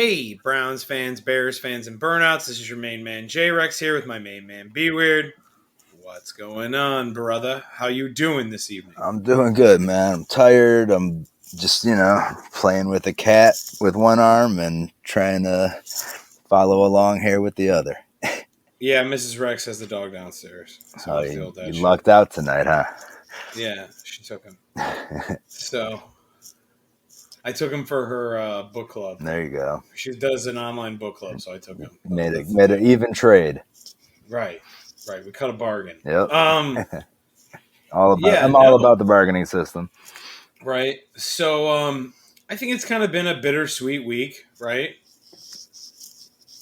Hey, Browns fans, Bears fans, and burnouts. This is your main man, J-Rex, here with my main man, B-Weird. What's going on, brother? How you doing this evening? I'm doing good, man. I'm tired. I'm just, playing with a cat with one arm and trying to follow along here with the other. Yeah, Mrs. Rex has the dog downstairs, so Oh, let's deal with that you shit. lucked out tonight, huh? Yeah, she took him. So, I took him for her book club. There you go. She does an online book club, so I took him. Made an even trade. Right. We cut a bargain. Yep. I'm all about the bargaining system. Right. So, I think it's kind of been a bittersweet week, right?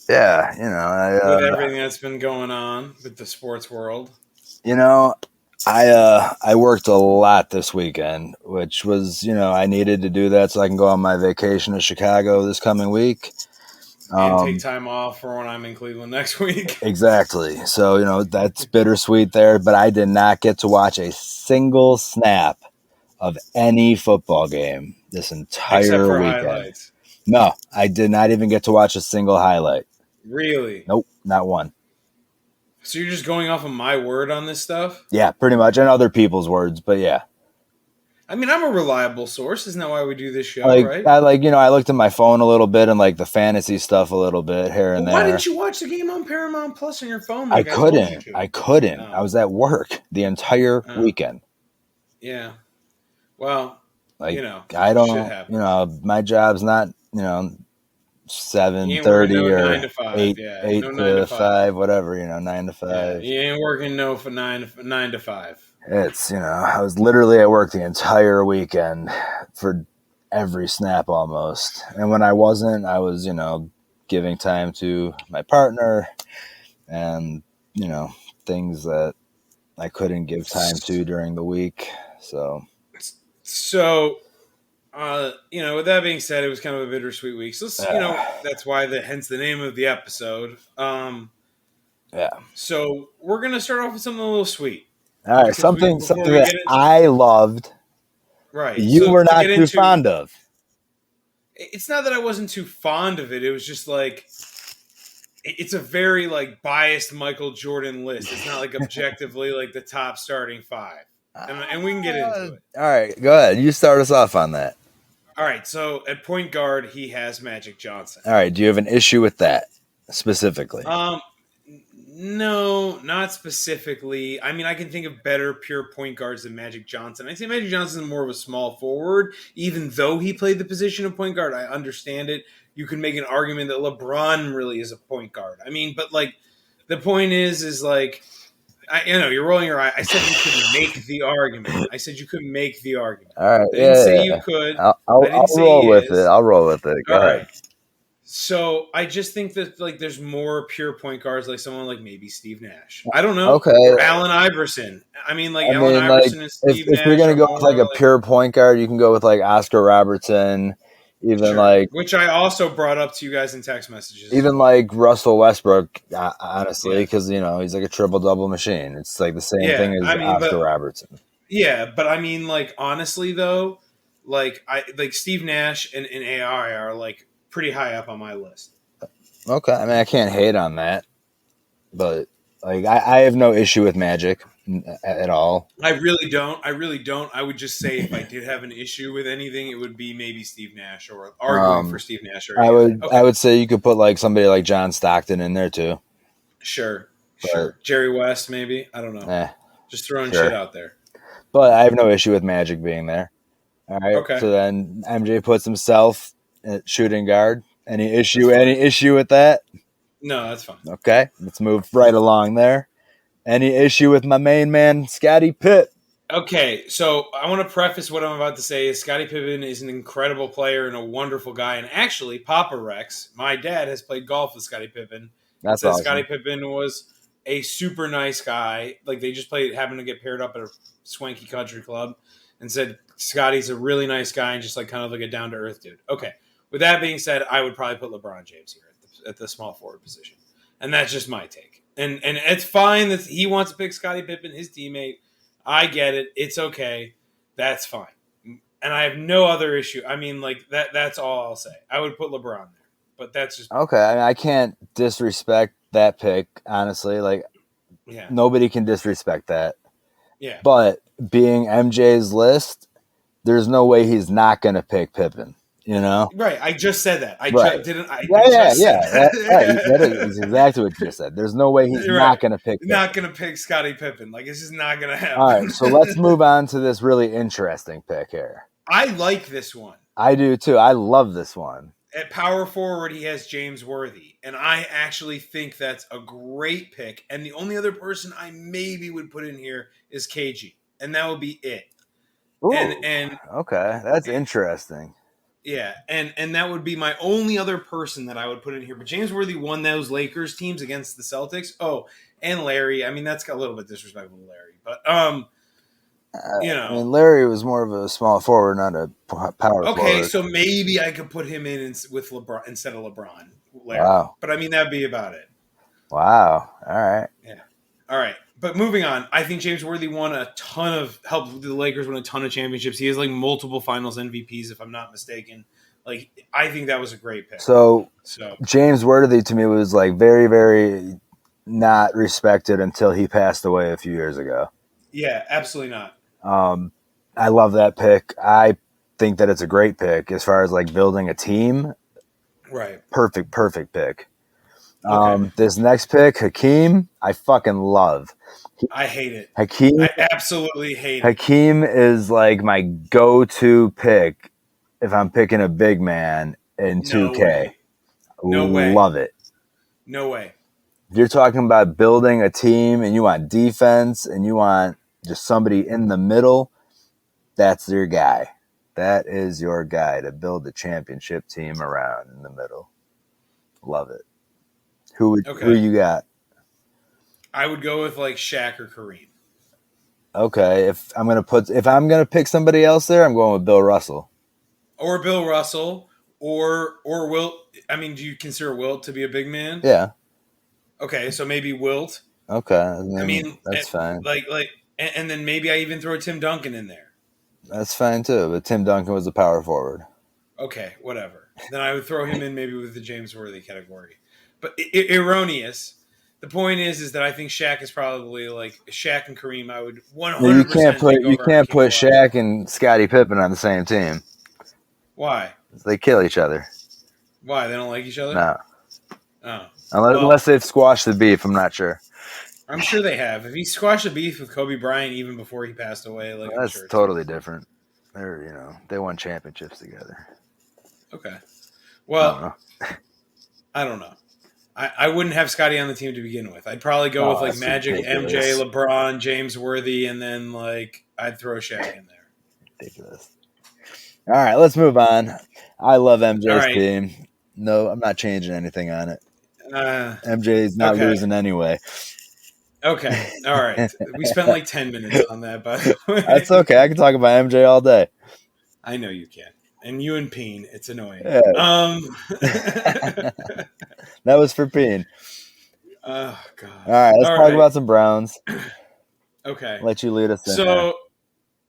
Yeah, with everything that's been going on with the sports world. I worked a lot this weekend, which was, I needed to do that so I can go on my vacation to Chicago this coming week. And take time off for when I'm in Cleveland next week. Exactly. So, that's bittersweet there, but I did not get to watch a single snap of any football game this entire Except for weekend. Highlights. No, I did not even get to watch a single highlight. Really? Nope, not one. So you're just going off of my word on this stuff? Yeah, pretty much, and other people's words, but yeah. I mean, I'm a reliable source. Isn't that why we do this show, right? I looked at my phone a little bit and the fantasy stuff a little bit here and there. Why didn't you watch the game on Paramount Plus on your phone? I couldn't. No. I was at work the entire weekend. Yeah. Well, I don't. shit happens. My job's not 7:30 or 8 to 5, whatever. 9 to 5. Yeah, you ain't working for 9 to 5. It's I was literally at work the entire weekend for every snap almost, and when I wasn't, I was giving time to my partner and things that I couldn't give time to during the week. So with that being said, it was kind of a bittersweet week. So that's why hence the name of the episode. Yeah. So we're gonna start off with something a little sweet. All right, something that I loved. Right. You were not too fond of. It's not that I wasn't too fond of it. It was just it's a very biased Michael Jordan list. It's not objectively the top starting 5. And we can get into it. All right, go ahead. You start us off on that. All right, so at point guard, he has Magic Johnson. All right, do you have an issue with that specifically? No, not specifically. I mean, I can think of better pure point guards than Magic Johnson. I'd say Magic Johnson is more of a small forward, even though he played the position of point guard. I understand it. You can make an argument that LeBron really is a point guard. I mean, but the point is you're rolling your eye. I said you could make the argument. All right. I didn't say you could. I'll roll with it. I'll roll with it. Go ahead. Right. So I just think that there's more pure point guards, someone like maybe Steve Nash. I don't know. Okay. Or Allen Iverson. Allen Iverson and Steve Nash. If you're gonna go with a pure point guard, you can go with Oscar Robertson. Even which I also brought up to you guys in text messages. Even Russell Westbrook, honestly, because he's a triple double machine. It's the same thing as Oscar Robertson. Yeah, but honestly though, Steve Nash and AI are pretty high up on my list. Okay, I mean I can't hate on that, but I have no issue with Magic at all. I really don't. I would just say if I did have an issue with anything, it would be maybe Steve Nash or arguing for Steve Nash. Or I would say you could put somebody like John Stockton in there too. Sure. Jerry West, maybe. I don't know. Just throwing shit out there. But I have no issue with Magic being there. All right. Okay. So then MJ puts himself at shooting guard. Any issue with that? No, that's fine. Okay. Let's move right along there. Any issue with my main man, Scottie Pitt? Okay, so I want to preface what I'm about to say is Scottie Pippen is an incredible player and a wonderful guy. And actually, Papa Rex, my dad, has played golf with Scottie Pippen. That's awesome. Scottie Pippen was a super nice guy. They just happened to get paired up at a swanky country club and said Scottie's a really nice guy and just kind of a down-to-earth dude. Okay, with that being said, I would probably put LeBron James here at the small forward position. And that's just my take. And it's fine that he wants to pick Scottie Pippen, his teammate. I get it. It's okay. That's fine. And I have no other issue. I mean, that's all I'll say. I would put LeBron there. but that's just Okay, I mean, I can't disrespect that pick, honestly. Like, yeah, nobody can disrespect that. yeah. But being MJ's list, there's no way he's not going to pick Pippen, you know? Right. I just said that. Right. I Yeah, yeah, just said yeah. Right. That is that. exactly what you just said. There's no way he's You're right. not going to pick Not Pippen. gonna pick Scottie Pippen. Like it's just not gonna All right, happen. so let's move on to this really interesting pick here. I like this one. I do too. I love this one. At power forward, he has James Worthy, and I actually think that's a great pick. And the only other person I maybe would put in here is KG, and that would be it. Ooh, And okay. That's interesting. yeah, and that would be my only other person that I would put in here. But James Worthy won those Lakers teams against the Celtics. Oh, and Larry. I mean, that's got a little bit disrespectful to Larry, but you I mean, know. Larry was more of a small forward, not a power Okay, forward. so maybe I could put him in with LeBron instead of LeBron, Larry. Wow. But I mean, that'd be about it. Wow. All right. Yeah. All right. But moving on, I think James Worthy helped the Lakers win a ton of championships. He has like multiple finals MVPs, if I'm not mistaken. Like, I think that was a great pick. So So, James Worthy to me was like very, very not respected until he passed away a few years ago. yeah, absolutely not. I love that pick. I think that it's a great pick as far as like building a team. Right. Perfect pick. Okay. This next pick, Hakeem, I fucking love. I hate it. Hakeem I absolutely hate it. Hakeem is like my go-to pick if I'm picking a big man in No 2K. way. No way. Love it. No way. If you're talking about building a team and you want defense and you want just somebody in the middle, that's your guy. That is your guy to build a championship team around in the middle. Love it. Who Okay. you got? I would go with like Shaq or Kareem. Okay, if I'm gonna pick somebody else there, I'm going with Bill Russell. Or Bill Russell. Or Wilt. I mean, do you consider Wilt to be a big man? Yeah. Okay, so maybe Wilt. Okay, I mean, that's fine. And then maybe I even throw Tim Duncan in there. That's fine too. But Tim Duncan was a power forward. Okay, whatever. Then I would throw him in maybe with the James Worthy category. But erroneous. The point is that I think Shaq is probably like Shaq and Kareem. I would 100% take You over can't Hakeem put Olajuwon. Shaq and Scottie Pippen on the same team. Why? They kill each other. Why? They don't like each other? No, Oh. unless they've squashed the beef. I'm not sure. I'm sure they have. If he squashed the beef with Kobe Bryant even before he passed away, like I'm That's sure totally different. They won championships together. Okay. I don't Well, know. I don't know. I wouldn't have Scotty on the team to begin with. I'd probably go with like That's Magic, ridiculous. MJ, LeBron, James Worthy, and then like I'd throw Shaq in there. Ridiculous. All right, let's move on. I love All MJ's right. team. No, I'm not changing anything on it. Uh, MJ's not okay. losing anyway. Okay. All right. We spent like 10 minutes on that, by the way. That's okay. I can talk about MJ all day. I know you can. And you and Peen, it's annoying. Yeah. That was for Peen. Oh God. All right, let's talk about some Browns. Okay. Let you lead us in there. So,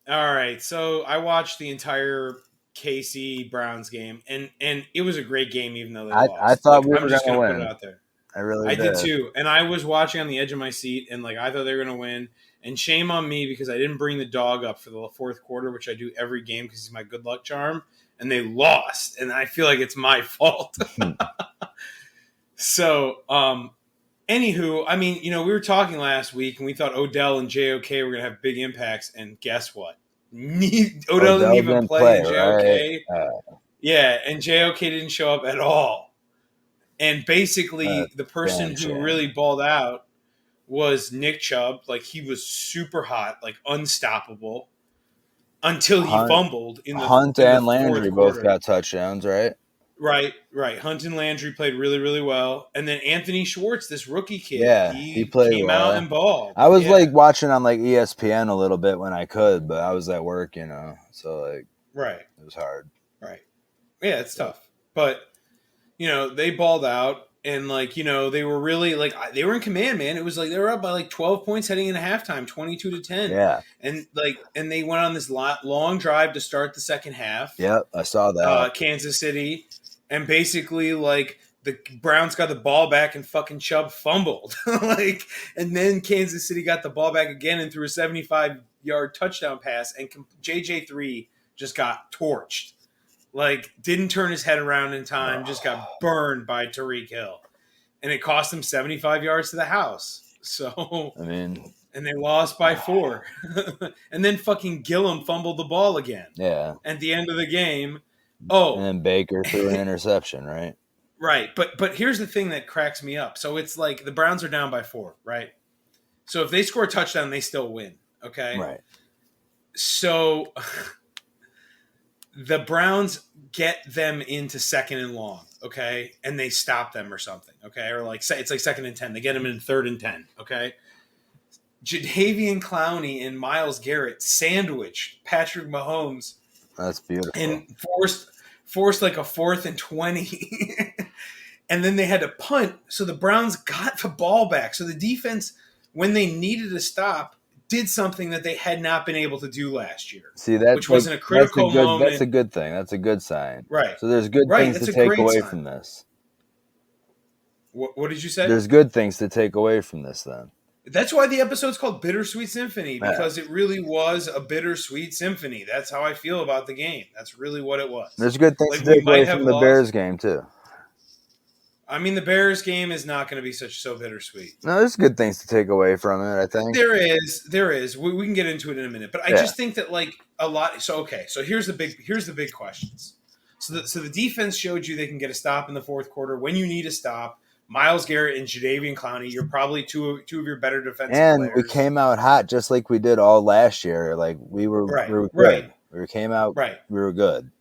all right. So I watched the entire KC Browns game, and it was a great game, even though they lost. I thought like, we were I'm just going gonna to put win. it out there. I really I did too, and I was watching on the edge of my seat, and like I thought they were gonna win. And shame on me because I didn't bring the dog up for the fourth quarter, which I do every game because he's my good luck charm. And they lost, and I feel like it's my fault. So, anywho, I mean, we were talking last week, and we thought Odell and JOK were going to have big impacts, and guess what? Odell didn't even play, and JOK. Right? Yeah, and JOK didn't show up at all. And basically, the person who really balled out was Nick Chubb. Like, he was super hot, like unstoppable, until he fumbled in the Hunt in the and Landry both got touchdowns, right? Right. Hunt and Landry played really, really well. And then Anthony Schwartz, this rookie kid, Yeah, he played came well. out and balled. I was like watching on like ESPN a little bit when I could, but I was at work, so like it was hard. Right. Yeah, it's tough. But, they balled out, and like, they were really like they were in command, man. It was like they were up by like 12 points heading into halftime, 22-10. Yeah. And they went on this long drive to start the second half. Yep, I saw that. Kansas City. and basically like the Browns got the ball back and fucking Chubb fumbled. Like, and then Kansas City got the ball back again and threw a 75-yard touchdown pass, and JJ3 just got torched. Like, didn't turn his head around in time, just got burned by Tyreek Hill. And it cost him 75 yards to the house. So, I mean, and they lost by 4. And then fucking Gillum fumbled the ball again yeah. at the end of the game. And Oh, then Baker threw an interception, right? right. But here's the thing that cracks me up. So it's like the Browns are down by 4, right? So if they score a touchdown, they still win. Okay. Right. So the Browns get them into 2nd and long, okay, and they stop them or something, okay, or like it's like 2nd and 10. They get them in 3rd and 10, okay. Jadeveon Clowney and Myles Garrett sandwiched Patrick Mahomes. That's beautiful. And forced like a 4th and 20, and then they had to punt. So the Browns got the ball back. So the defense, when they needed to stop, did something that they had not been able to do last year. See, that's which wasn't a critical moment. That's a good thing. That's a good sign. Right. So there's good things to take away from this. What did you say? There's good things to take away from this then. That's why the episode's called Bittersweet Symphony, because it really was a bittersweet symphony. That's how I feel about the game. That's really what it was. There's good things to take away from the Bears game too. I mean, the Bears game is not going to be so bittersweet. No, there's good things to take away from it, I think. There is. We can get into it in a minute, but I just think that like a lot. So okay, so here's the big questions. So the defense showed you they can get a stop in the 4th quarter when you need a stop. Myles Garrett and Jadeveon Clowney, you're probably two of your better defensive players. And we came out hot just like we did all last year. Like we were good. Right. We came out right. We were good.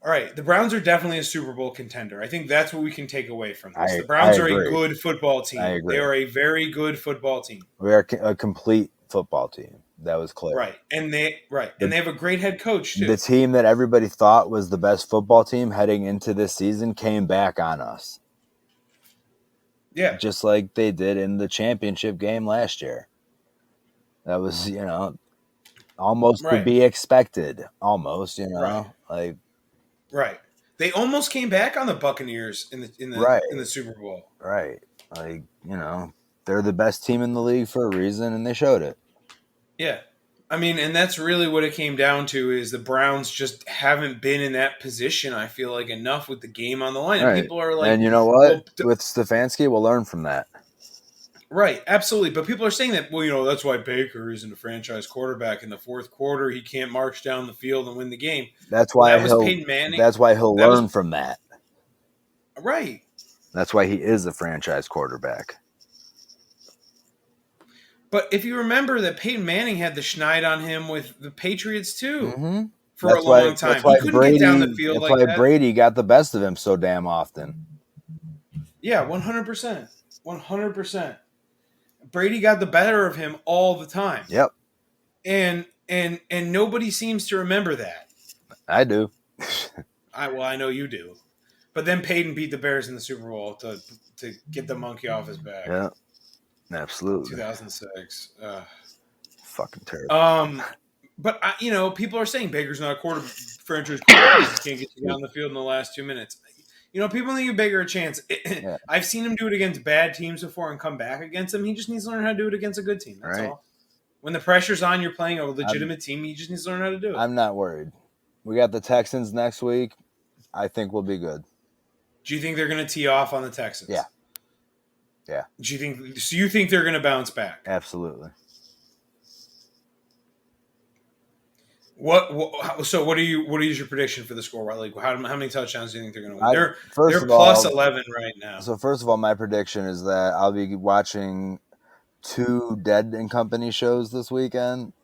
All right, the Browns are definitely a Super Bowl contender. I think that's what we can take away from this. The Browns are a good football team. I agree. They are a very good football team. We are a complete football team. That was clear. Right, and they have a great head coach too. The team that everybody thought was the best football team heading into this season came back on us. Yeah, just like they did in the championship game last year. That was, almost to be expected. Almost, like. Right. They almost came back on the Buccaneers in the Super Bowl. Right. Like, they're the best team in the league for a reason, and they showed it. Yeah. I mean, and that's really what it came down to is the Browns just haven't been in that position, I feel like, enough with the game on the line. Right. And people are like... And you know what? With Stefanski, we'll learn from that. Right, absolutely. But people are saying that, well, that's why Baker isn't a franchise quarterback. In the 4th quarter, he can't march down the field and win the game. That's why Peyton Manning. That's why he'll learn from that. Right. That's why he is a franchise quarterback. But if you remember that Peyton Manning had the schneid on him with the Patriots too for a long time. He couldn't get down the field like that. That's why Brady got the best of him so damn often. Yeah, 100%. 100%. Brady got the better of him all the time. Yep. And nobody seems to remember that. I do. I know you do. But then Peyton beat the Bears in the Super Bowl to get the monkey off his back. Yeah. Absolutely. 2006. Fucking terrible. But people are saying Baker's not a franchise quarterback. He can't get you down the field in the last 2 minutes. People give Baker a chance. Yeah. I've seen him do it against bad teams before and come back against them. He just needs to learn how to do it against a good team. That's all. When the pressure's on, you're playing a legitimate team. He just needs to learn how to do it. I'm not worried. We got the Texans next week. I think we'll be good. Do you think they're going to tee off on the Texans? Yeah. Yeah. Do you think they're going to bounce back? Absolutely. What is your prediction for the score? Like how many touchdowns do you think they're going to win? They're plus 11 right now. So first of all, my prediction is that I'll be watching 2 Dead and Company shows this weekend,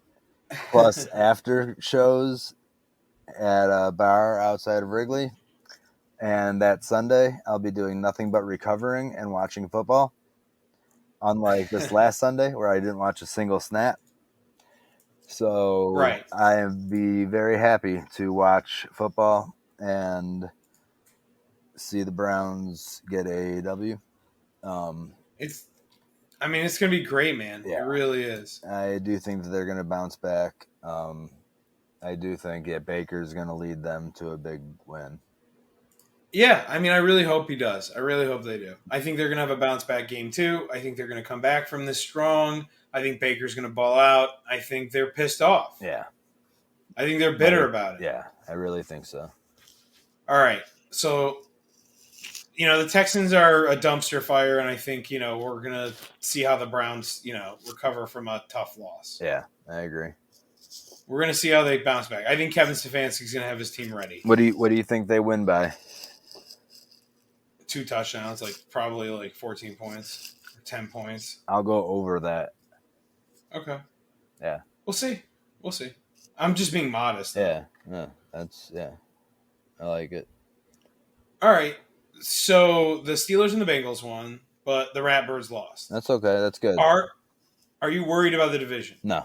plus after shows at a bar outside of Wrigley. And that Sunday, I'll be doing nothing but recovering and watching football. Unlike this last Sunday where I didn't watch a single snap. So I'll be very happy to watch football and see the Browns get a W. It's going to be great, man. Yeah. It really is. I do think that they're going to bounce back. I do think Baker's going to lead them to a big win. Yeah, I mean, I really hope he does. I really hope they do. I think they're going to have a bounce back game too. I think they're going to come back from this strong. I think Baker's going to ball out. I think they're pissed off. Yeah. I think they're bitter about it. Yeah, I really think so. All right. So, the Texans are a dumpster fire, and I think, we're going to see how the Browns, recover from a tough loss. Yeah, I agree. We're going to see how they bounce back. I think Kevin Stefanski's going to have his team ready. What do you think they win by? 2 touchdowns, probably 14 points or 10 points. I'll go over that. Okay. Yeah. We'll see. I'm just being modest. Though. Yeah. I like it. All right. So the Steelers and the Bengals won, but the Ratbirds lost. That's okay. That's good. Are you worried about the division? No.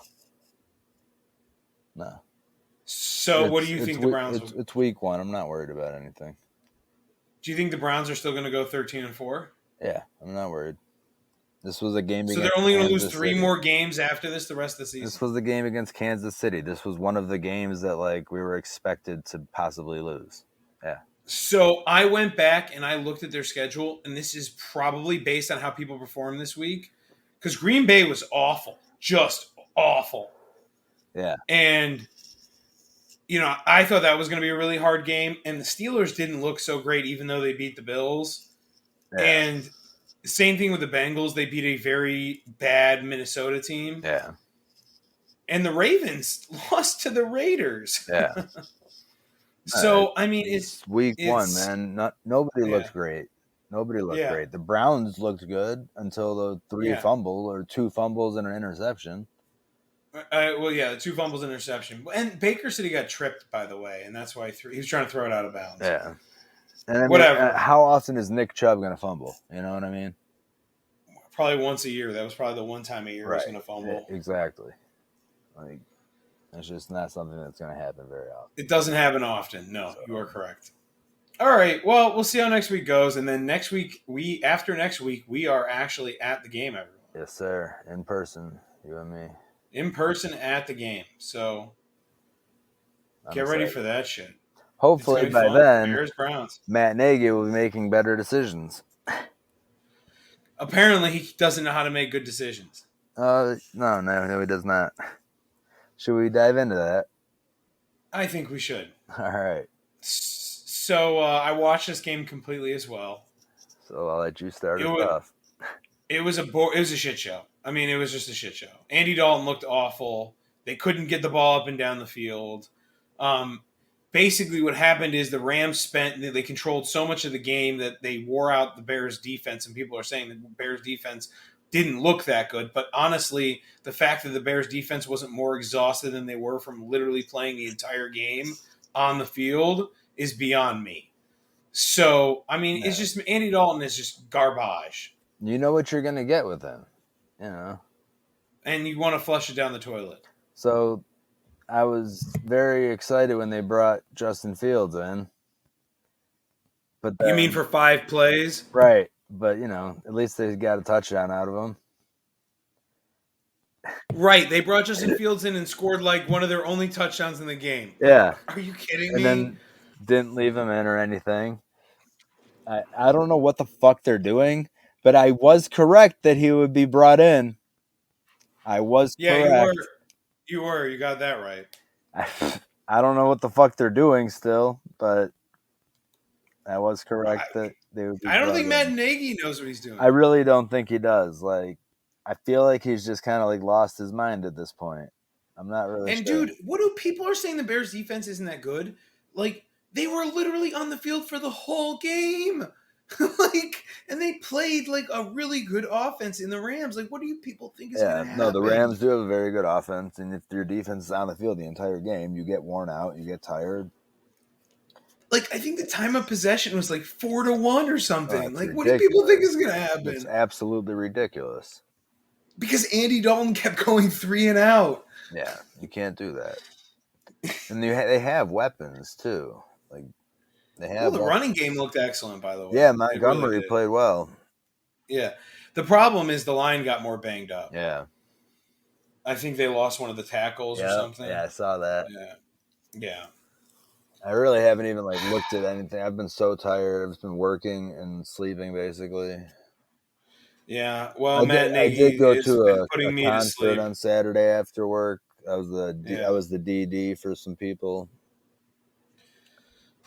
So what do you think the Browns It's week 1. I'm not worried about anything. Do you think the Browns are still going to go 13-4? Yeah, I'm not worried. This was a game. So they're only going to lose 3 more games after this the rest of the season. This was the game against Kansas City. This was one of the games that we were expected to possibly lose. Yeah. So I went back and I looked at their schedule, and this is probably based on how people performed this week, because Green Bay was awful, just awful. Yeah. And I thought that was going to be a really hard game, and the Steelers didn't look so great, even though they beat the Bills. Yeah. And same thing with the Bengals. They beat a very bad Minnesota team. Yeah. And the Ravens lost to the Raiders. Yeah. So, I mean, it's week 1, man. Nobody looked great. Nobody looked great. The Browns looked good until the 2 fumbles and an interception. The 2 fumbles and interception. And Baker said he got tripped, by the way, and that's why he was trying to throw it out of bounds. Yeah. And whatever. How often is Nick Chubb going to fumble? You know what I mean? Probably once a year. That was probably the one time a year he's going to fumble. Exactly. It's just not something that's going to happen very often. It doesn't happen often. No, you are correct. All right. Well, we'll see how next week goes, and then after next week, we are actually at the game, everyone. Yes, sir. In person, you and me. In person at the game. So get ready for that shit. Hopefully by then, Bears, Browns. Matt Nagy will be making better decisions. Apparently, he doesn't know how to make good decisions. No, he does not. Should we dive into that? I think we should. All right. So I watched this game completely as well. So I'll let you start it off. It was a shit show. I mean, it was just a shit show. Andy Dalton looked awful. They couldn't get the ball up and down the field. Basically, what happened is the Rams they controlled so much of the game that they wore out the Bears' defense, and people are saying the Bears' defense didn't look that good. But honestly, the fact that the Bears' defense wasn't more exhausted than they were from literally playing the entire game on the field is beyond me. So, I mean, It's just Andy Dalton is just garbage. You know what you're going to get with him, And you want to flush it down the toilet. So I was very excited when they brought Justin Fields in. But you mean for 5 plays? Right. But, at least they got a touchdown out of him. Right. They brought Justin Fields in and scored one of their only touchdowns in the game. Yeah. Are you kidding And me? then didn't leave him in or anything. I don't know what the fuck they're doing, but I was correct that he would be brought in. I was correct. You were. You got that right. I don't know what the fuck they're doing still, but I was correct that they would be I don't think Matt Nagy knows what he's doing. I really don't think he does. I feel like he's just kind of lost his mind at this point. I'm not really sure. Dude, what do people are saying the Bears defense isn't that good? They were literally on the field for the whole game. And they played a really good offense in the Rams. What do you people think is going to happen? No, the Rams do have a very good offense, and if your defense is on the field the entire game, you get worn out, you get tired. I think the time of possession was 4-1 or something. What do people think is going to happen? It's absolutely ridiculous. Because Andy Dalton kept going 3 and out. Yeah, you can't do that. And they have weapons too. The running game looked excellent, by the way. Yeah, Montgomery played well. Yeah. The problem is the line got more banged up. Yeah. I think they lost one of the tackles or something. Yeah, I saw that. Yeah. I really haven't even like looked at anything. I've been so tired. I've just been working and sleeping basically. Yeah, well, Matt I did Nagy go has to been a putting me to concert sleep. on Saturday after work. I Yeah. was the DD for some people.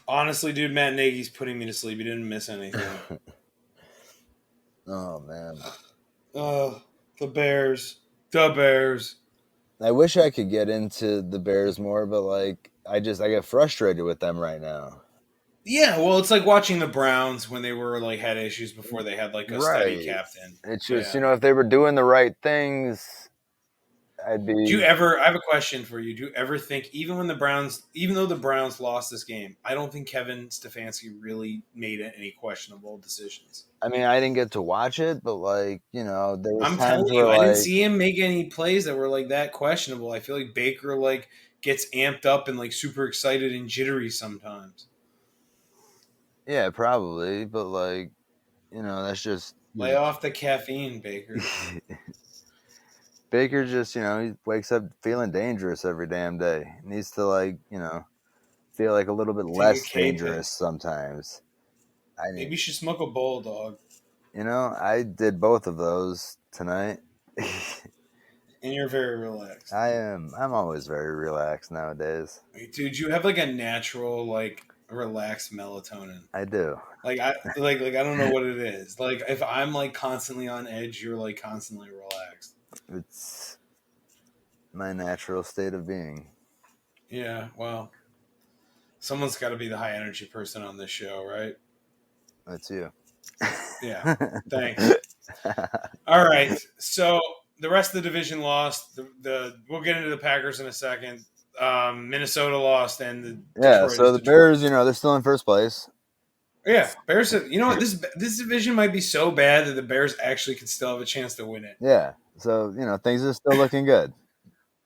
Honestly, dude, Matt Nagy's putting me to sleep. He didn't miss anything. Oh man. Oh, the Bears. The Bears. I wish I could get into the Bears more, but like I get frustrated with them right now. Yeah, well, it's like watching the Browns when they were like had issues before they had like a steady Right. captain. It's just, Yeah. if they were doing the right things, I'd Do you be ever? I have a question for you. Do you ever think, even though the Browns lost this game, I don't think Kevin Stefanski really made any questionable decisions. I mean, I didn't get to watch it, but like, there was I'm telling times where you, I didn't like, see him make any plays that were like that questionable. I feel like Baker like gets amped up and like super excited and jittery sometimes. yeah, probably, but like, that's just Lay off the caffeine, Baker. Baker just, he wakes up feeling dangerous every damn day. He needs to like, feel like a little bit Take a less K pit. dangerous sometimes. I Maybe mean, you should smoke a bowl, dog. I did both of those tonight. And you're very relaxed. I'm always very relaxed nowadays. Dude, you have like a natural, like relaxed melatonin. I do. Like I don't know what it is. Like if I'm like constantly on edge, you're like constantly relaxed. It's my natural state of being. Yeah, well, someone's got to be the high energy person on this show, right? That's you. Yeah. Thanks. All right. So the rest of the division lost. The we'll get into the Packers in a second. Minnesota lost, and the Yeah, Detroit is so the Detroit. Bears, they're still in first place. Yeah, Bears. You know what? This division might be so bad that the Bears actually could still have a chance to win it. Yeah. So, things are still looking good.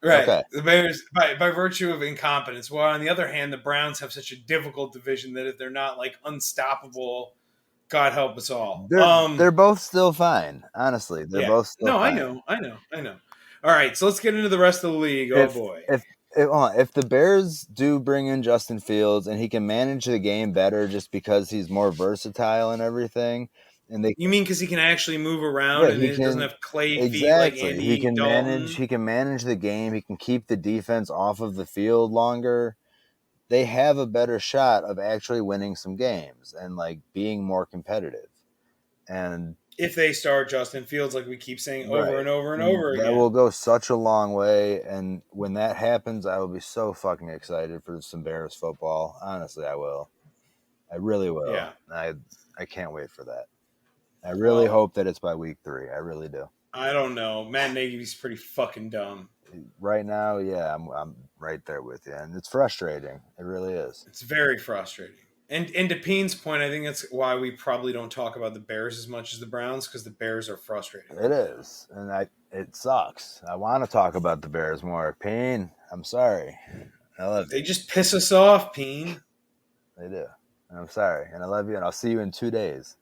Right. Okay. The Bears, by virtue of incompetence. While on the other hand, the Browns have such a difficult division that if they're not like unstoppable, God help us all. They're both still fine. Honestly, they're Yeah. both still No, I fine. know. All right, so let's get into the rest of the league. Oh If boy. if if the Bears do bring in Justin Fields and he can manage the game better just because he's more versatile and everything, and they You mean because he can actually move around yeah, and he it doesn't can have clay feet like exactly. Andy Dalton? He can manage the game, he can keep the defense off of the field longer. They have a better shot of actually winning some games and like being more competitive. And If they start Justin Fields, like we keep saying over right. and over and And over that will again. go such a long way. And when that happens, I will be so fucking excited for some Bears football. Honestly, I will. I really will. Yeah. I can't wait for that. I really Well, hope that it's by week 3. I really do. I don't know. Matt Nagy's pretty fucking dumb. Right now, yeah, I'm right there with you, and it's frustrating. It really is. It's very frustrating. And to Peen's point, I think that's why we probably don't talk about the Bears as much as the Browns because the Bears are frustrating It right now. is, and it sucks. I want to talk about the Bears more. Pain. I'm sorry. I love They you. just piss us off, Peen. They do. And I'm sorry, and I love you, and I'll see you in 2 days.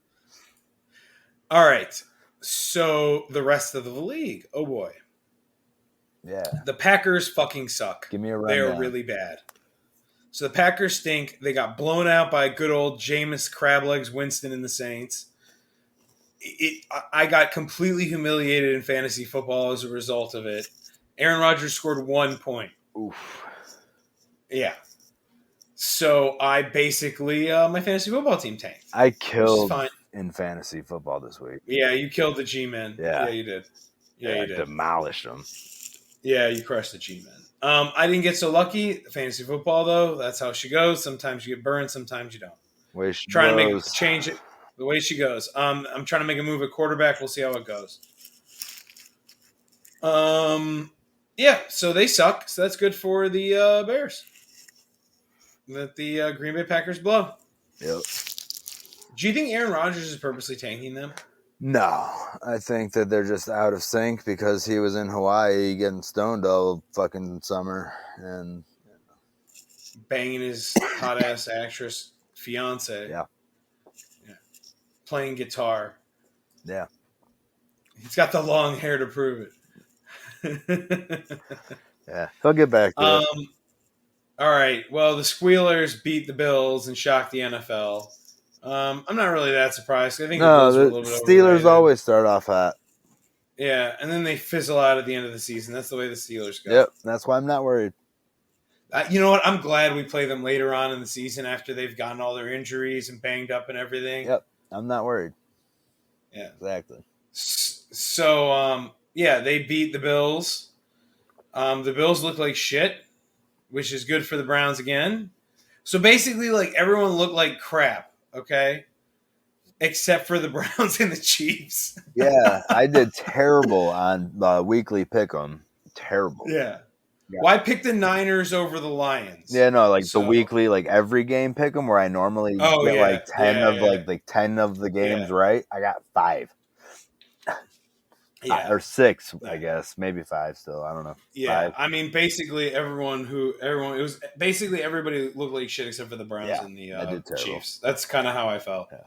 All right. So the rest of the league. Oh boy. Yeah. The Packers fucking suck. Give me a They are rundown. really bad. So the Packers stink. They got blown out by good old Jameis Crablegs Winston and the Saints. I got completely humiliated in fantasy football as a result of it. Aaron Rodgers scored 1 point. Oof. Yeah. So I basically my fantasy football team tanked, I which is killed fine. in fantasy football this week. Yeah, you killed the G-men. Yeah. Yeah, you did. Yeah, I you did. demolished them. Yeah, you crushed the G-men. I didn't get so lucky. Fantasy football, though, that's how she goes. Sometimes you get burned, sometimes you don't. Way she Trying goes. to change it the way she goes. I'm trying to make a move at quarterback. We'll see how it goes. Yeah, so they suck. So that's good for the Bears. That the Green Bay Packers blow. Yep. Do you think Aaron Rodgers is purposely tanking them? No, I think that they're just out of sync because he was in Hawaii getting stoned all fucking summer, and Banging his hot ass actress fiance. yeah, Playing guitar. yeah. He's got the long hair to prove it. Yeah, he'll get back to it. All right. Well, the Squealers beat the Bills and shocked the NFL. I'm not really that surprised. I think the No, Bills are a the little bit Steelers overrated. always start off hot. Yeah, and then they fizzle out at the end of the season. That's the way the Steelers go. Yep, that's why I'm not worried. You know what? I'm glad we play them later on in the season after they've gotten all their injuries and banged up and everything. Yep, I'm not worried. Yeah. Exactly. So, yeah, they beat the Bills. The Bills look like shit, which is good for the Browns again. So basically, like, everyone looked like crap, okay? Except for the Browns and the Chiefs. Yeah, I did terrible on the weekly pick'em. Terrible. Yeah. Yeah. Well, I picked the Niners over the Lions. Yeah, no, like the So, weekly, like every game pick'em where I normally oh, get yeah. like 10 Yeah, of yeah. like 10 of the games Yeah. right. I got 5. Yeah. Or 6, Yeah. I guess. Maybe 5 still. I don't know. Yeah, 5. I mean, basically everyone, it was basically everybody looked like shit except for the Browns Yeah, and I the did terrible. Chiefs. That's kind of how I felt. Yeah.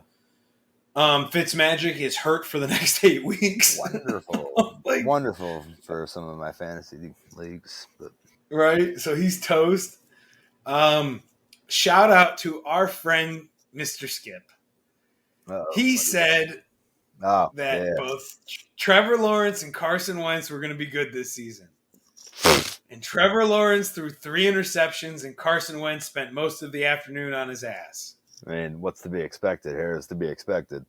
Fitzmagic is hurt for the next 8 weeks. Wonderful. Like, Wonderful for some of my fantasy leagues. But right? So he's toast. Shout out to our friend Mr. Skip. He said oh, that yeah. both Trevor Lawrence and Carson Wentz were going to be good this season. And Trevor Lawrence threw 3 interceptions, and Carson Wentz spent most of the afternoon on his ass. I mean, what's to be expected here is to be expected.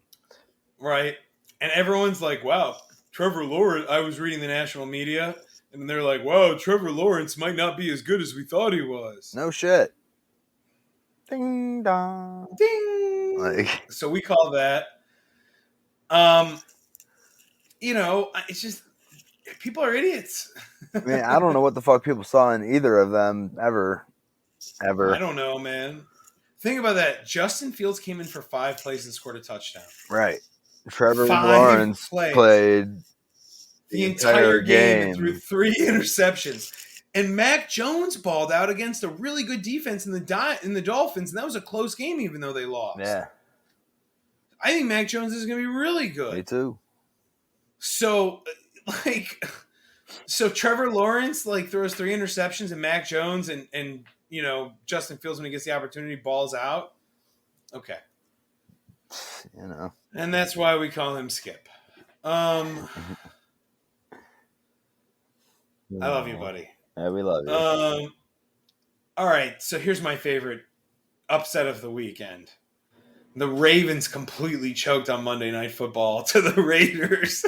Right? And everyone's like, wow, Trevor Lawrence. I was reading the national media, and they're like, wow, Trevor Lawrence might not be as good as we thought he was. No shit. Ding dong. Ding! Like, so we call that. You know, it's just people are idiots. I mean, I don't know what the fuck people saw in either of them ever. I don't know, man. Think about that. Justin Fields came in for 5 plays and scored a touchdown. Right. Trevor 5 Lawrence plays. played the entire game and threw 3 interceptions. And Mac Jones balled out against a really good defense in the Dolphins, and that was a close game, even though they lost. Yeah. I think Mac Jones is going to be really good. Me too. So, Trevor Lawrence throws 3 interceptions, and Mac Jones and Justin Fields, when he gets the opportunity, balls out. Okay, and that's why we call him Skip. I love you, buddy. Yeah, we love you. All right, so here's my favorite upset of the weekend. The Ravens completely choked on Monday Night Football to the Raiders.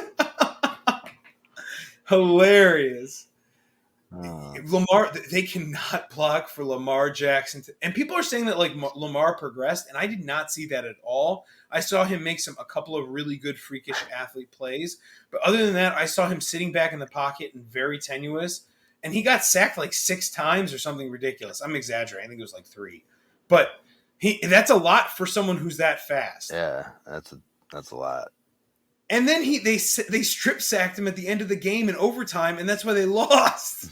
Hilarious. Lamar, they cannot block for Lamar Jackson. And people are saying that Lamar progressed, and I did not see that at all. I saw him make a couple of really good freakish athlete plays. But other than that, I saw him sitting back in the pocket and very tenuous. And he got sacked 6 times or something ridiculous. I'm exaggerating. I think it was 3. But that's a lot for someone who's that fast. Yeah, that's a lot. And then they strip sacked him at the end of the game in overtime, and that's why they lost.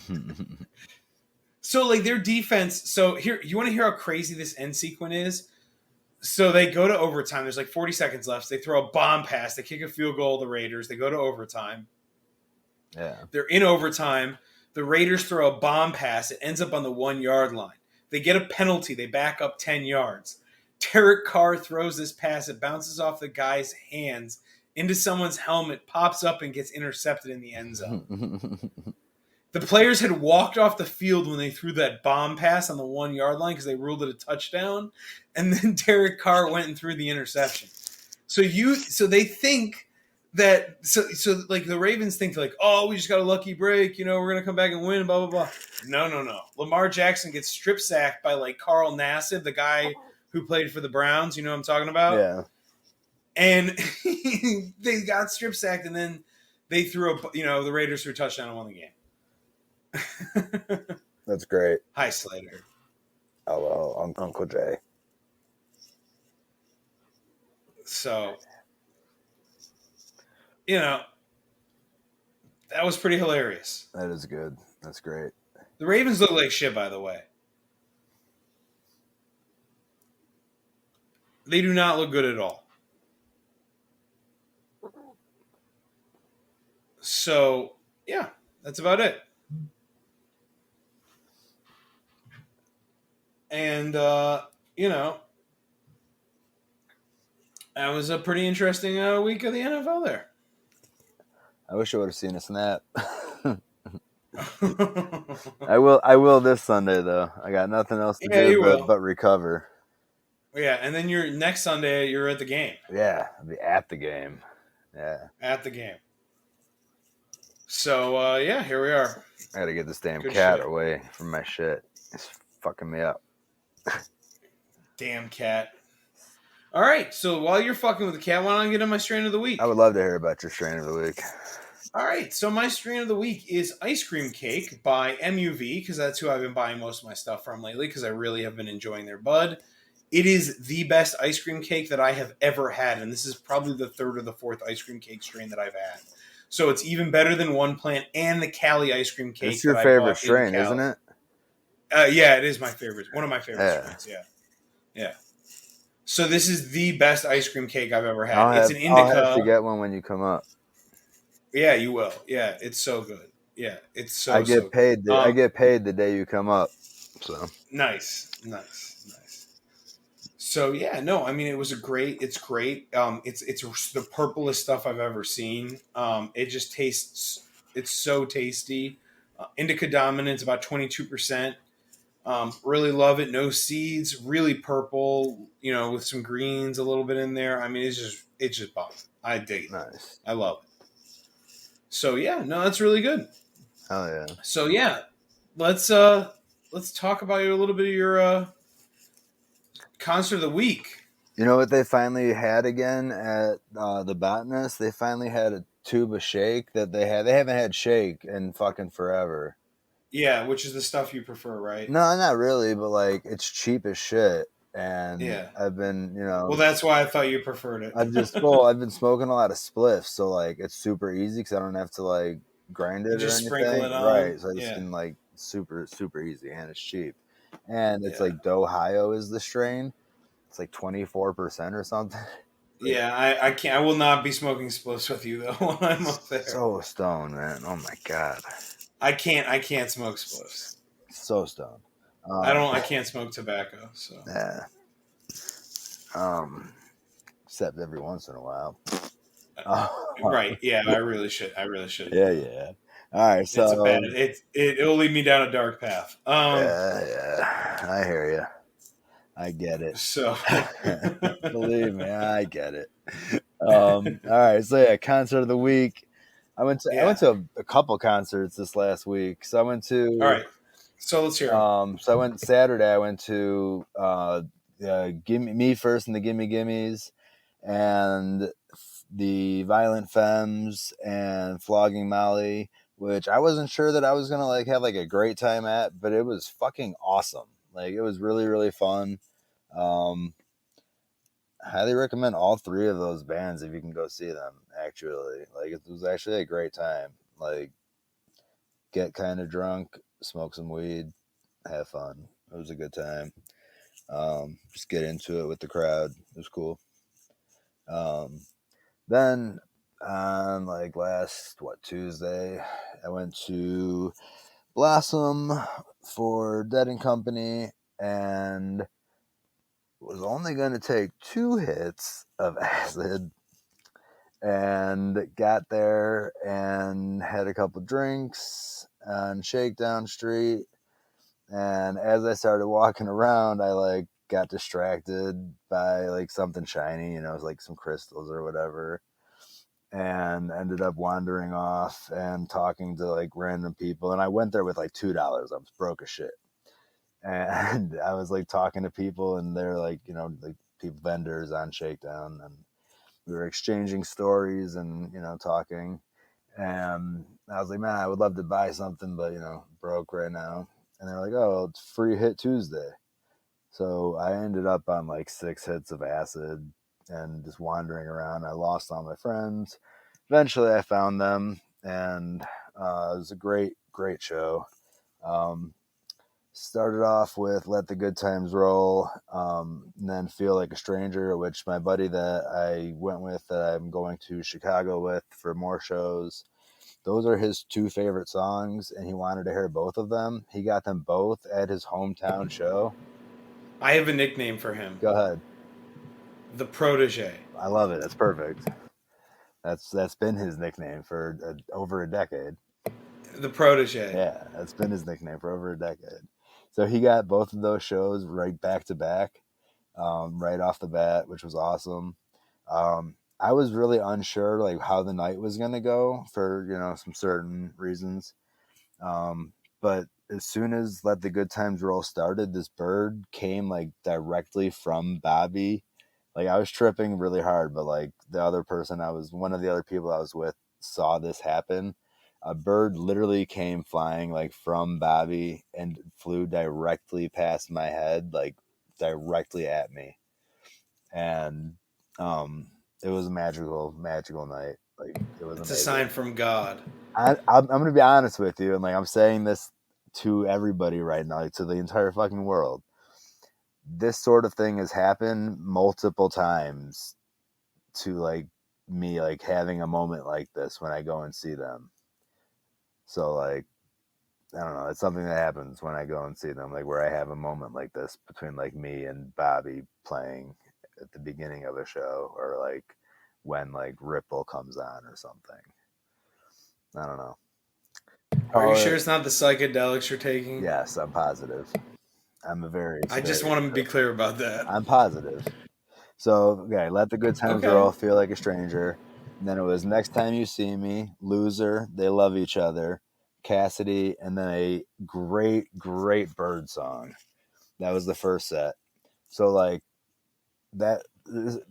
So their defense. So here, you want to hear how crazy this end sequence is? So they go to overtime. There's 40 seconds left. They throw a bomb pass. They kick a field goal. The Raiders. They go to overtime. Yeah. They're in overtime. The Raiders throw a bomb pass. It ends up on the 1-yard line. They get a penalty. They back up 10 yards. Derek Carr throws this pass. It bounces off the guy's hands into someone's helmet, pops up, and gets intercepted in the end zone. The players had walked off the field when they threw that bomb pass on the 1-yard line because they ruled it a touchdown. And then Derek Carr went and threw the interception. So they think that the Ravens think oh, we just got a lucky break, we're gonna come back and win, blah blah blah. No. Lamar Jackson gets strip sacked by Carl Nassib, the guy who played for the Browns. You know what I'm talking about? Yeah. And they got strip sacked, and then they threw the Raiders threw a touchdown and won the game. That's great. Hi, Slater. Hello, Uncle Jay. So, that was pretty hilarious. That is good. That's great. The Ravens look like shit, by the way. They do not look good at all. So, yeah, that's about it. And you know, that was a pretty interesting week of the NFL there. I wish I would have seen a snap. I will. I will this Sunday though. I got nothing else to Yeah, do you will. but recover. Yeah, and then you're next Sunday. You're at the game. Yeah, I'll be at the game. Yeah, At the game. So yeah, here we are. I gotta get this damn Good cat shit. away from my shit. It's fucking me up. Damn cat. All right, so while you're fucking with the cat, why don't I get in my strain of the week? I would love to hear about your strain of the week. All right, so my strain of the week is Ice Cream Cake by MUV, because that's who I've been buying most of my stuff from lately, because I really have been enjoying their bud. It is the best ice cream cake that I have ever had, and this is probably the third or the fourth ice cream cake strain that I've had. So it's even better than One Plant and the Cali ice cream cake It's your that I favorite bought in strain, Cali. isn't it? Yeah, it is my favorite. One of my favorite Yeah. strains. Yeah, yeah. So this is the best ice cream cake I've ever had. I'll It's have an I'll have to indica. get one when you come up. Yeah, you will. Yeah, it's so good. Yeah, it's I so get good. paid. I get paid the day you come up. So Nice, nice, nice. So yeah, no, I mean it was a great. It's great. It's the purplest stuff I've ever seen. It just tastes. It's so tasty. Indica dominance about 22%. Really love it. No seeds. Really purple. You know, with some greens a little bit in there. I mean, it's just bomb. I dig it. nice. I love it. So yeah, no, that's really good. Hell yeah. So yeah, let's talk about a little bit of your concert of the week. You know what they finally had again at the Botanist? They finally had a tube of shake that they had. They haven't had shake in fucking forever. Yeah, which is the stuff you prefer, right? No, not really, but like it's cheap as shit. And Yeah. I've been, Well, that's why I thought you preferred it. I've been smoking a lot of spliffs, so like it's super easy because I don't have to like grind You it or just sprinkle anything, it on. right? So I just Yeah. can like super easy and it's cheap, and it's Yeah. like Ohio is the strain. It's like 24% or something. Yeah, I can't. I will not be smoking spliffs with you though when I'm up there. So stoned, man. Oh my god, I can't. I can't smoke spliffs. so stoned. I don't. I can't smoke tobacco. So. Yeah. Except every once in a while. Right. Yeah. I really should. I really should. Yeah. All right. It's a bad. So It'll lead me down a dark path. yeah. I hear you. I get it. So. Believe me, I get it. All right. So yeah, concert of the week. I went to a couple concerts this last week. So I went to. All right. So let's hear. So I went Saturday. I went to Gimme Me First and the Gimme Gimmes, and the Violent Femmes and Flogging Molly, which I wasn't sure that I was gonna like have like a great time at, but it was fucking awesome. Like it was really fun. Highly recommend all three of those bands if you can go see them. Actually, like it was actually a great time. Like get kind of drunk, smoke some weed, have fun. It was a good time. Just get into it with the crowd. It was cool. Then on like last Tuesday, I went to Blossom for Dead and Company and was only going to take 2 hits of acid, and got there and had a couple drinks on Shakedown Street. And as I started walking around, I like got distracted by like something shiny, it was like some crystals or whatever, and ended up wandering off and talking to like random people. And I went there with like $2. I was broke as shit. And I was like talking to people, and they're like, like people, vendors on Shakedown, and we were exchanging stories and, talking. And I was like, man, I would love to buy something, but, broke right now. And they're like, oh, it's free hit Tuesday. So I ended up on like 6 hits of acid and just wandering around. I lost all my friends. Eventually I found them, and it was a great show. Started off with Let the Good Times Roll, and then Feel Like a Stranger, which my buddy that I went with, that I'm going to Chicago with for more shows, those are his 2 favorite songs, and he wanted to hear both of them. He got them both at his hometown show. I have a nickname for him. Go ahead. The Protege. I love it. That's perfect. That's been his nickname for over a decade. The Protege. Yeah, that's been his nickname for over a decade. So he got both of those shows right back to back, right off the bat, which was awesome. I was really unsure like how the night was gonna go for some certain reasons. But as soon as Let the Good Times Roll started, this bird came like directly from Bobby. Like I was tripping really hard, but like one of the other people I was with saw this happen. A bird literally came flying like from Bobby and flew directly past my head, like directly at me. And it was a magical night. Like it was It's a amazing. sign from God. I'm going to be honest with you, and like I'm saying this to everybody right now, like, to the entire fucking world. This sort of thing has happened multiple times to like me, like having a moment like this when I go and see them. So like I don't know, it's something that happens when I go and see them, like where I have a moment like this between like me and Bobby playing at the beginning of a show, or like when like Ripple comes on or something. I don't know. Are you Call sure it. it's not the psychedelics you're taking? Yes, I'm positive. I'm a very, I just very, want to be clear about that. I'm positive. So, okay, Let the Good Times Okay. Roll, Feel Like a Stranger. And then it was Next Time You See Me, Loser, They Love Each Other, Cassidy, and then a great, great bird song. That was the first set. So, like, that,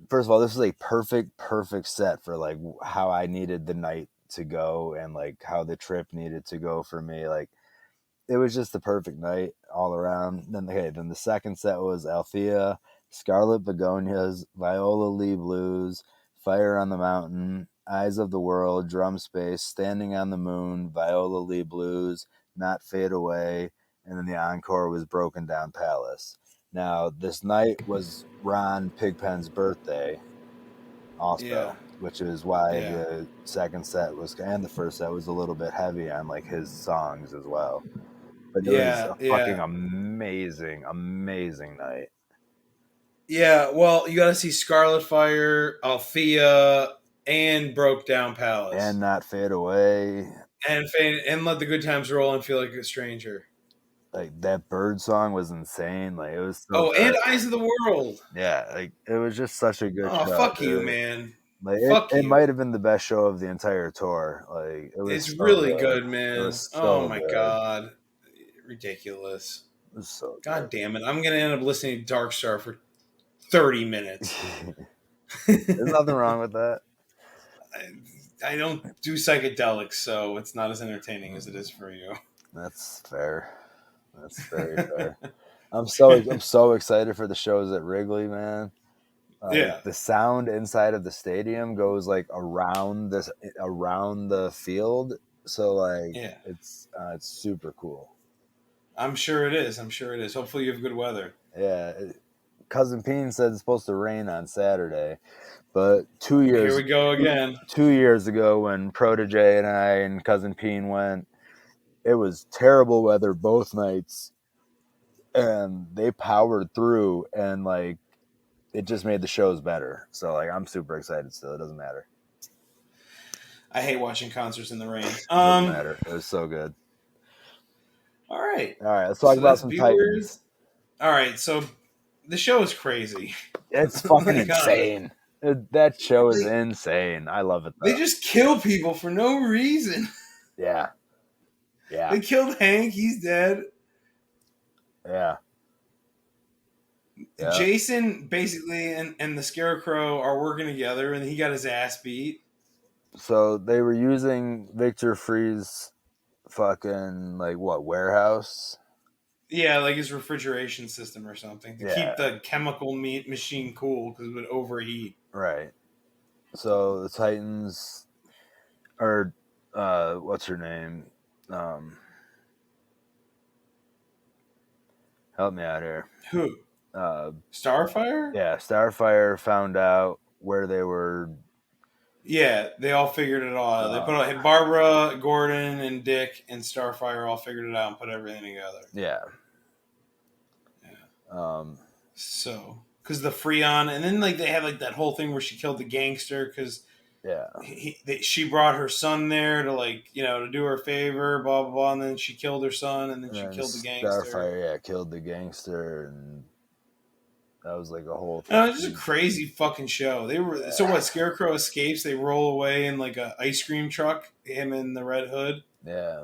first of all, this is a perfect, perfect set for like how I needed the night to go and like how the trip needed to go for me. Like, it was just the perfect night all around. Then the second set was Althea, Scarlet Begonias, Viola Lee Blues, Fire on the Mountain, Eyes of the World, Drum Space, Standing on the Moon, Viola Lee Blues, Not Fade Away, and then the encore was Broken Down Palace. Now, this night was Ron Pigpen's birthday Yeah. also, which is why Yeah. the second set was, and the first set was a little bit heavy on like his songs as well. But it was Yeah. a fucking Yeah. amazing, amazing night. Yeah. Well, you got to see Scarlet Fire, Althea, and Broke Down Palace. And Not Fade Away. And let the good times roll and feel like a stranger. Like that bird song was insane. Like it was so Oh, and good. Eyes of the World. Yeah, like it was just such a good Oh, show, fuck you, dude. man. Like Fuck it might you. have been the best show of the entire tour. Like it was It's so really good. good, It man. was Oh so my good. god. Ridiculous. It was so God damn it. I'm going to end up listening to Dark Star for 30 minutes. good. There's I, nothing wrong with that. I don't do psychedelics, so it's not as entertaining as it is for you. That's fair. That's very fair. I'm so excited for the shows at Wrigley, man. Like Yeah. the sound inside of the stadium goes like around the field, so like Yeah. it's super cool. I'm sure it is. I'm sure it is. Hopefully you have good weather. Yeah, cousin Peen said it's supposed to rain on Saturday, but Here we go again. 2 years ago when Protege and I and cousin Peen went, it was terrible weather both nights, and they powered through, and like it just made the shows better. So like I'm super excited still. It doesn't matter. I hate watching concerts in the rain. It doesn't matter. It was so good. All right. All right, let's talk So about that's some B Titans. words. All right. So the show is crazy. It's fucking Like, honest. insane. That show is They, insane. I love it they though. just kill people for no reason. Yeah, yeah, They killed Hank. He's dead. yeah, yeah. Jason basically and the Scarecrow are working together, and he got his ass beat. So they were using Victor Free's fucking like what warehouse? Yeah, like his refrigeration system or something to Yeah, keep the chemical meat machine cool because it would overheat. right. So the Titans are what's her name? Um, Help me out here. Who? Uh, Starfire? yeah, Starfire found out where they were. Yeah, they all figured it all out. They put Uh, out Barbara, Gordon, and Dick and Starfire all figured it out and put everything together. yeah. Yeah. So, because the Freon, and then like they had like that whole thing where she killed the gangster because Yeah. she brought her son there to like to do her a favor, blah blah blah, and then she killed her son, and then And she then killed the gangster. Starfire, killed the gangster, and that was like a whole thing. No, it's just a crazy fucking show. They were so what? Scarecrow escapes. They roll away in like a ice cream truck. Him in the Red Hood. Yeah.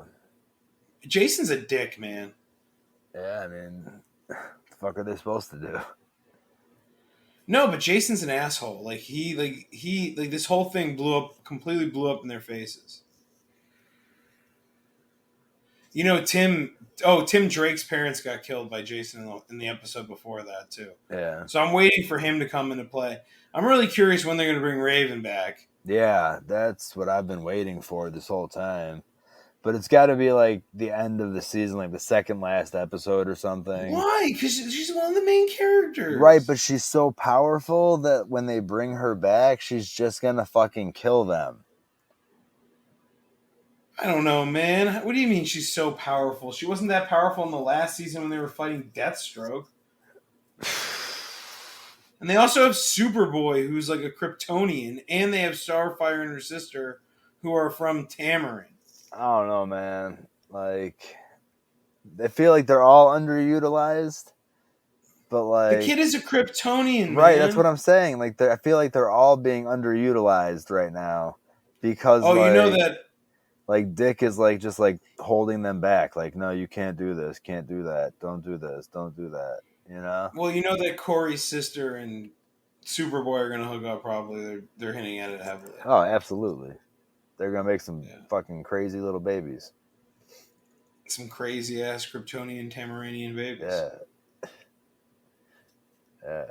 Jason's a dick, man. Yeah, I mean, what the fuck are they supposed to do? No, but Jason's an asshole. Like he this whole thing completely blew up in their faces. Tim Drake's parents got killed by Jason in the episode before that too. Yeah. So I'm waiting for him to come into play. I'm really curious when they're going to bring Raven back. Yeah, that's what I've been waiting for this whole time. But it's got to be like the end of the season, like the second last episode or something. Why? Because she's one of the main characters. Right, but she's so powerful that when they bring her back, she's just going to fucking kill them. I don't know, man. What do you mean she's so powerful? She wasn't that powerful in the last season when they were fighting Deathstroke. And they also have Superboy, who's like a Kryptonian, and they have Starfire and her sister, who are from Tamarin. I don't know, man. Like, I feel like they're all underutilized, but like the kid is a Kryptonian, right? Man. That's what I'm saying. Like, I feel like they're all being underutilized right now because you know that. Like Dick is like just like holding them back. Like, no, you can't do this, can't do that, don't do this, don't do that. You know? Well, you know that Corey's sister and Superboy are gonna hook up. Probably they're hinting at it heavily. Oh, absolutely. They're gonna make some fucking crazy little babies. Some crazy ass Kryptonian Tamaranian babies. Yeah. Yeah.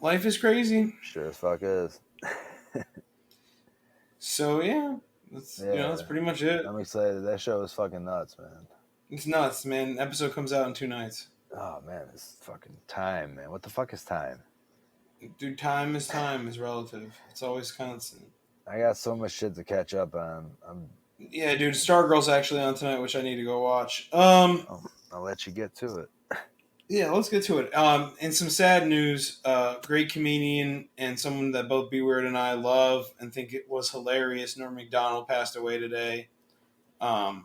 Life is crazy. Sure as fuck is. So yeah. That's pretty much it. I'm excited. That show is fucking nuts, man. It's nuts, man. Episode comes out in 2 nights. Oh, man. It's fucking time, man. What the fuck is time? Dude, time is relative. It's always constant. I got so much shit to catch up on. Yeah, dude. Stargirl's actually on tonight, which I need to go watch. I'll let you get to it. Yeah, let's get to it. In some sad news, great comedian and someone that both B Weird and I love and think it was hilarious, Norm Macdonald passed away today. Our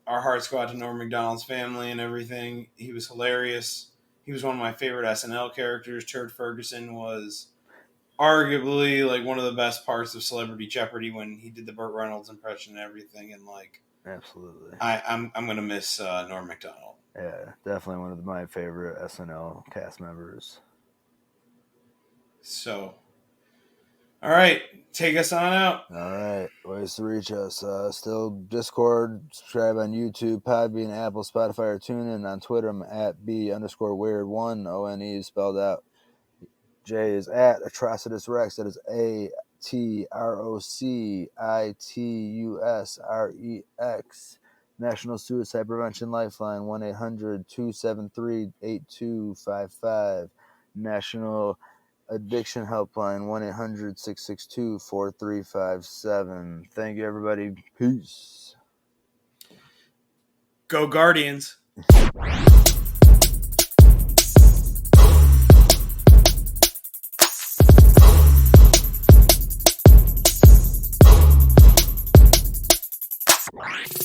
hearts go out to Norm Macdonald's family and everything. He was hilarious. He was one of my favorite SNL characters. Turd Ferguson was arguably like one of the best parts of Celebrity Jeopardy when he did the Burt Reynolds impression and everything. And like, absolutely, I'm gonna miss Norm Macdonald. Yeah, definitely one of my favorite SNL cast members. So, all right, take us on out. All right, ways to reach us. Still Discord, subscribe on YouTube, Podbean, Apple, Spotify, or TuneIn. On Twitter, I'm at B_weird1. ONE is spelled out. J is at Atrocitus Rex. That is ATROCITUSREX. National Suicide Prevention Lifeline, 1-800-273-8255. National Addiction Helpline, 1-800-662-4357. Thank you, everybody. Peace. Go Guardians.